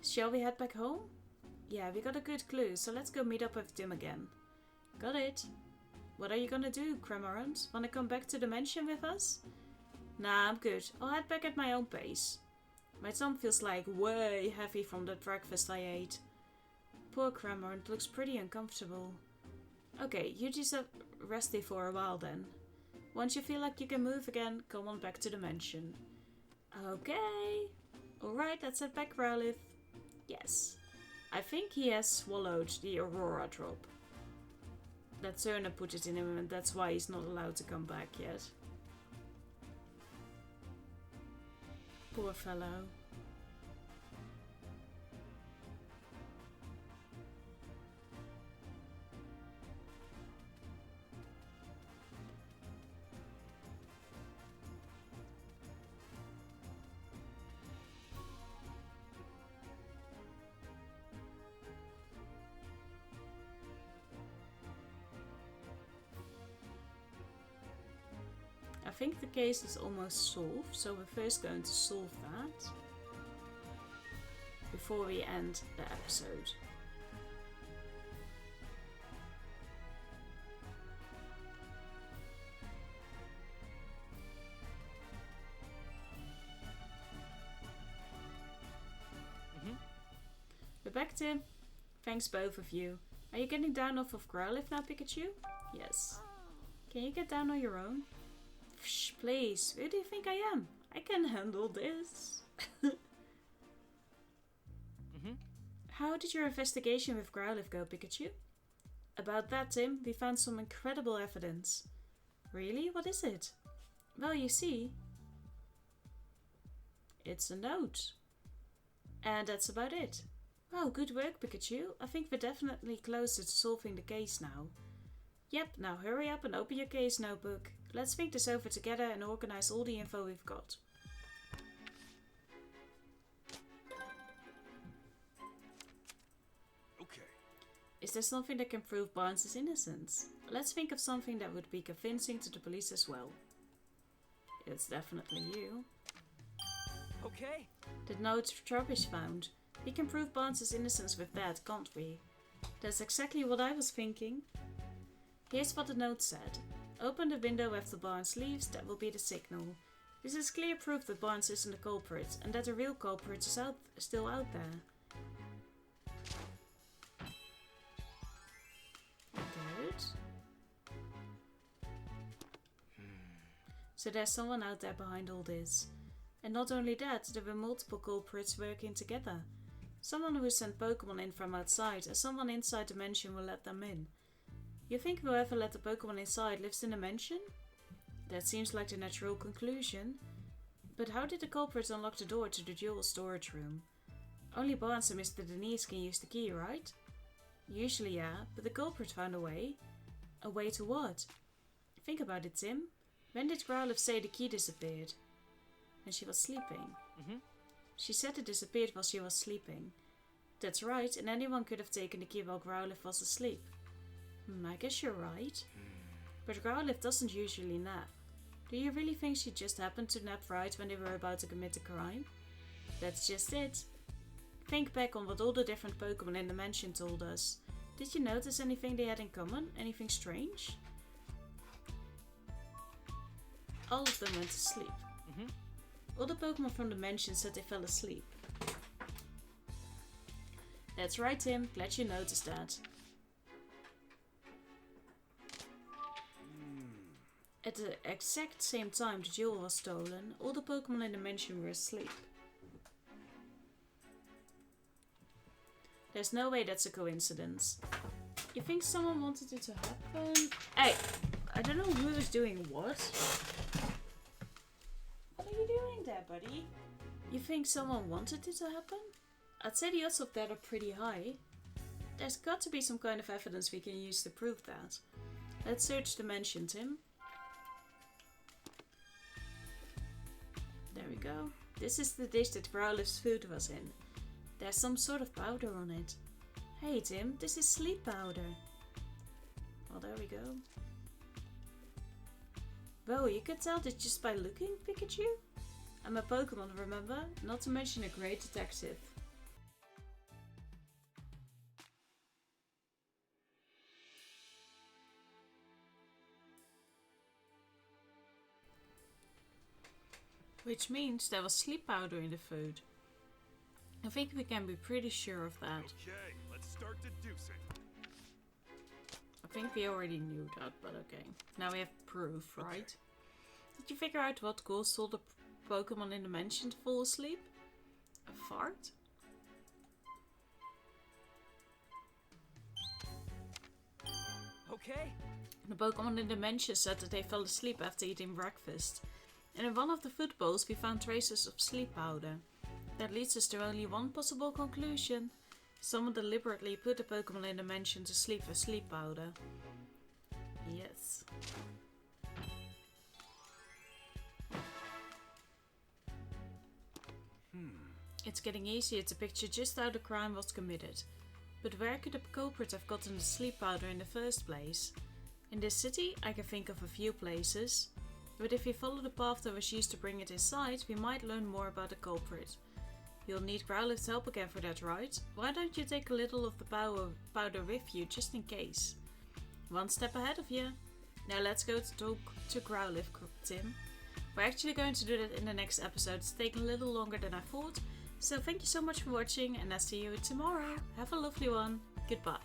Shall we head back home? Yeah, we got a good clue, so let's go meet up with Tim again. Got it. What are you gonna do, Cramorant? Wanna come back to the mansion with us? Nah, I'm good. I'll head back at my own pace. My tongue feels like way heavy from that breakfast I ate. Poor Cramorant looks pretty uncomfortable. Okay, you just have rested for a while then. Once you feel like you can move again, come on back to the mansion. Okay. Alright, let's head back, Growlithe. Yes. I think he has swallowed the Aurora Drop. That Cerner put it in him and that's why he's not allowed to come back yet. Poor fellow. I think the case is almost solved, so we're first going to solve that before we end the episode. We're back, Tim. Thanks both of you. Are you getting down off of Growlithe now, Pikachu? Yes. Can you get down on your own? Shh, please. Who do you think I am? I can handle this. How did your investigation with Growlithe go, Pikachu? About that, Tim, we found some incredible evidence. Really? What is it? Well, you see, it's a note. And that's about it. Wow, good work, Pikachu. I think we're definitely closer to solving the case now. Yep, now hurry up and open your case notebook. Let's think this over together and organize all the info we've got. Okay. Is there something that can prove Barnes' innocence? Let's think of something that would be convincing to the police as well. It's definitely you. Okay. The note Trubbish found. We can prove Barnes' innocence with that, can't we? That's exactly what I was thinking. Here's what the note said. Open the window after Barnes leaves, that will be the signal. This is clear proof that Barnes isn't the culprit, and that the real culprit is still out there. Good. So there's someone out there behind all this. And not only that, there were multiple culprits working together. Someone who sent Pokémon in from outside, and someone inside the mansion will let them in. You think whoever let the Pokémon inside lives in the mansion? That seems like the natural conclusion. But how did the culprits unlock the door to the jewel storage room? Only Barnes and Mr. Denise can use the key, right? Usually, yeah, but the culprit found a way. A way to what? Think about it, Tim. When did Growlithe say the key disappeared? When she was sleeping. She said it disappeared while she was sleeping. That's right, and anyone could have taken the key while Growlithe was asleep. I guess you're right. But Growlithe doesn't usually nap. Do you really think she just happened to nap right when they were about to commit a crime? That's just it. Think back on what all the different Pokémon in the mansion told us. Did you notice anything they had in common? Anything strange? All of them went to sleep. All the Pokémon from the mansion said they fell asleep. That's right, Tim. Glad you noticed that. At the exact same time the jewel was stolen, all the Pokémon in the mansion were asleep. There's no way that's a coincidence. You think someone wanted it to happen? Hey, I don't know who is doing what. What are you doing there, buddy? You think someone wanted it to happen? I'd say the odds of that are pretty high. There's got to be some kind of evidence we can use to prove that. Let's search the mansion, Tim. There we go. This is the dish that Growlithe's food was in. There's some sort of powder on it. Hey Tim, this is sleep powder. Well, there we go. Whoa, you could tell this just by looking, Pikachu? I'm a Pokémon, remember? Not to mention a great detective. Which means there was sleep powder in the food. I think we can be pretty sure of that. Okay, let's start deducing. I think we already knew that, but okay. Now we have proof, right? Did you figure out what caused all the Pokémon in the mansion to fall asleep? A fart? Okay. The Pokémon in the mansion said that they fell asleep after eating breakfast. And in one of the food bowls we found traces of sleep powder. That leads us to only one possible conclusion. Someone deliberately put the Pokémon in the mansion to sleep with sleep powder. Yes. It's getting easier to picture just how the crime was committed. But where could the culprit have gotten the sleep powder in the first place? In this city, I can think of a few places. But if we follow the path that was used to bring it inside, we might learn more about the culprit. You'll need Growlithe's help again for that, right? Why don't you take a little of the powder with you, just in case? One step ahead of you. Now let's go to talk to Growlithe, Tim. We're actually going to do that in the next episode. It's taken a little longer than I thought. So thank you so much for watching, and I'll see you tomorrow. Have a lovely one. Goodbye.